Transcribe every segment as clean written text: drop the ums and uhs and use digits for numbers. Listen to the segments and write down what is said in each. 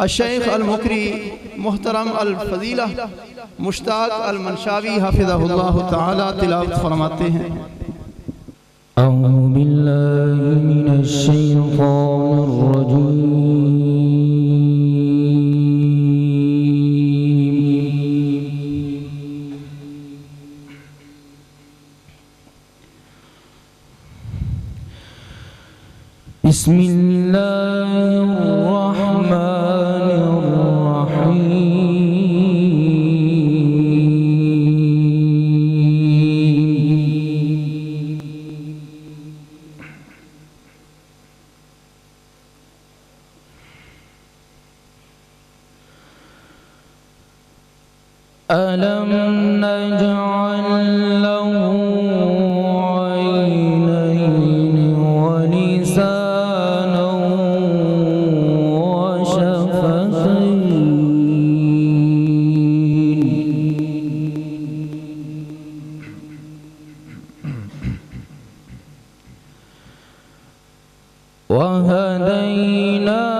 अश-शेख अल-मुकरी मुहतरम अल-फज़ीला मुश्ताक अल-मनशावी हाफ़िज़हुल्लाह ताला तिलावत फरमाते हैं। अऊज़ु बिल्लाहि मिनश शैतानिर रजीम। बिस्मिल्लाहिर रहमानिर रहीम। अलम नजअल लहू ऐनैन व लिसानन व शफ़तैन व हदैनाहु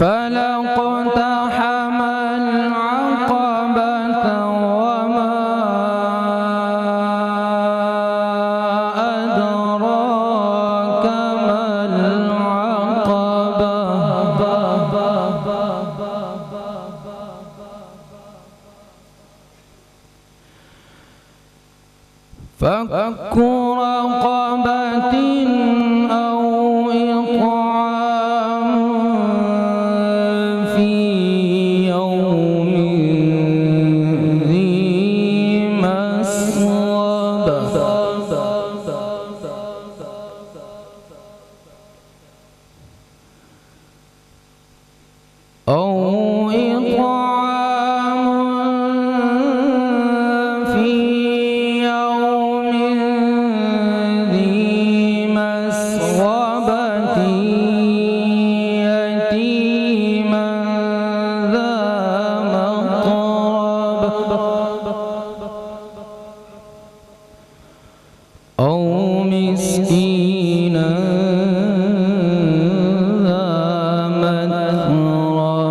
فلقتحم العقبة وما أدراك ما العقبة فك رقبة أو إطعام في يوم ذي مسغبة أو إطعام في يوم ذي مسغبة يتيما ذا مقربة أو مسكينا ذا متربة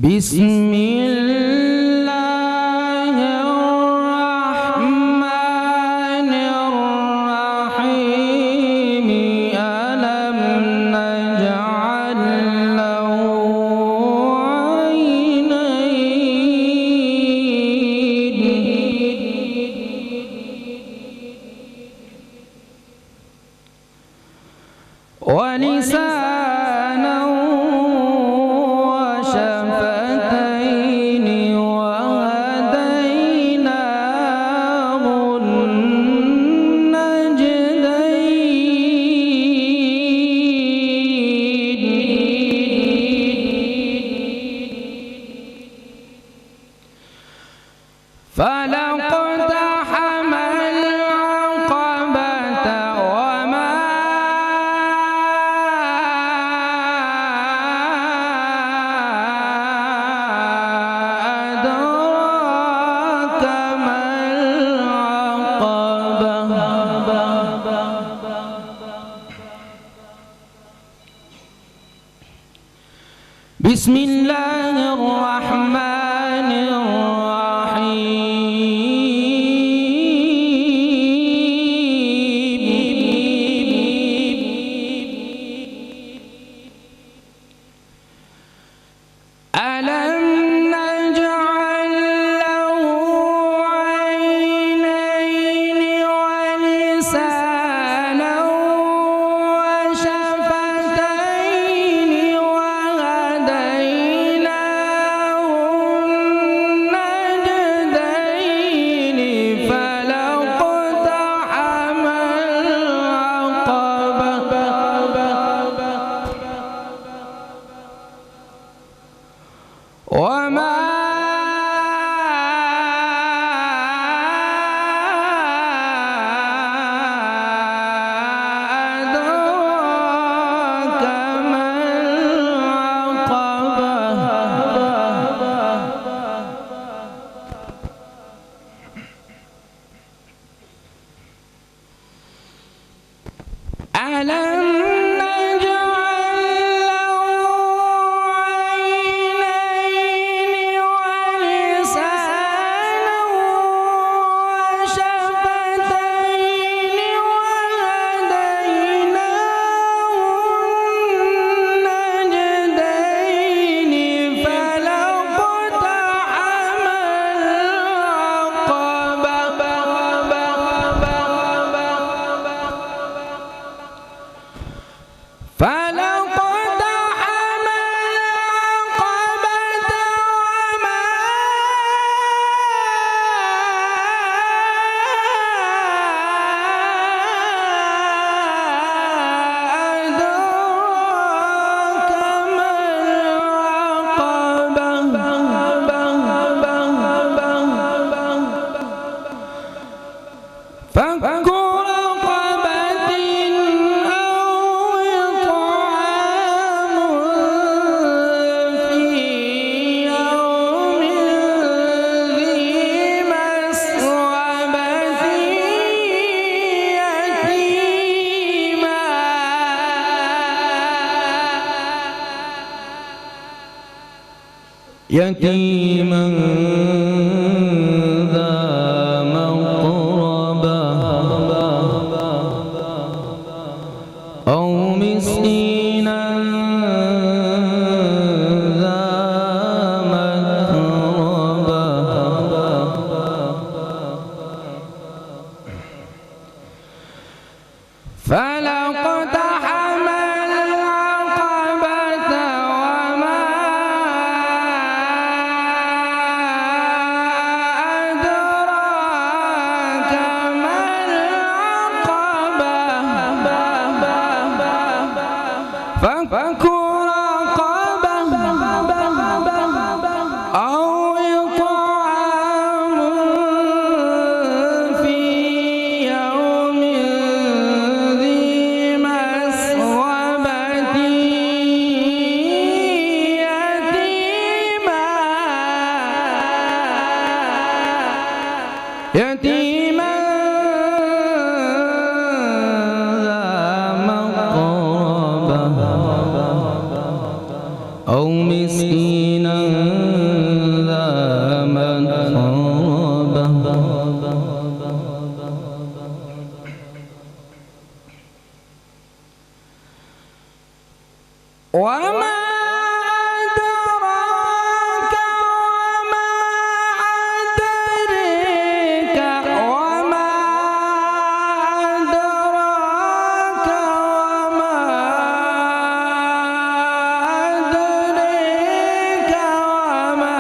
بسم الله الرحمن الرحيم ألم نجعل له عينين ولسانا وشفتين وهديناه النجدين فلقتحم العقبة وما أدراك ما العقبة بسم الله الرحمن الرحيم ألم نجعل له عينين ولسانا وشفتين وهديناه يتيما ذا مقربة أو مسكينا ذا متربة فلاقتحم العقبة وما أدراك ما العقبة فك رقبة أو إطعام في يوم ذي مسغبة يتيما ذا مقربة أو مسكينا ذا متربة وما أدراك وما أدريك وما أدراك وما أدريك وما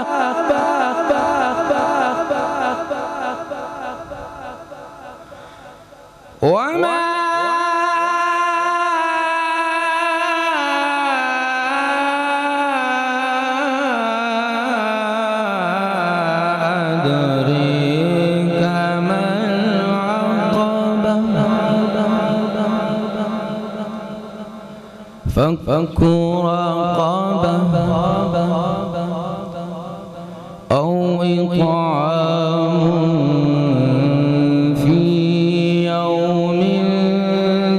أدراك ما العقبة وما أدريك ما العقبة فك رقبة أو إطعام في يوم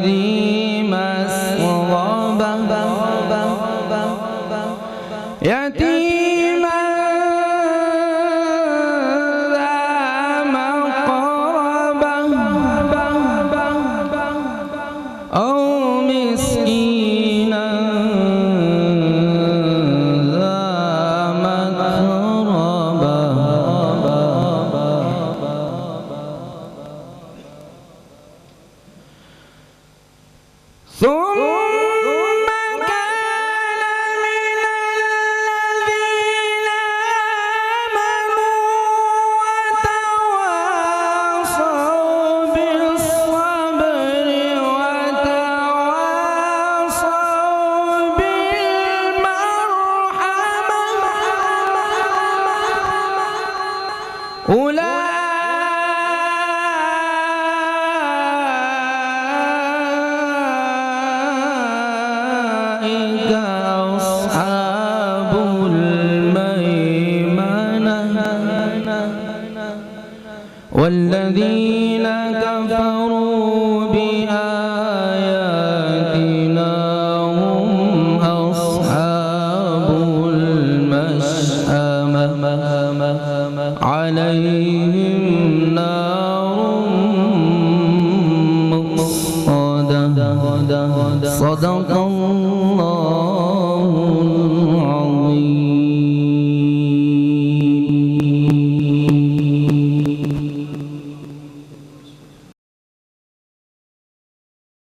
ذي مسغبة يتيما ذا مقربة أو مسكينا ذا متربة ثم كان من الذين آمنوا وتواصوا بالصبر وتواصوا بالمرحمة أولئك أصحاب الميمنة والذين كفروا بآياتنا هم أصحاب المشأمة عليهم نار مؤصدة صدق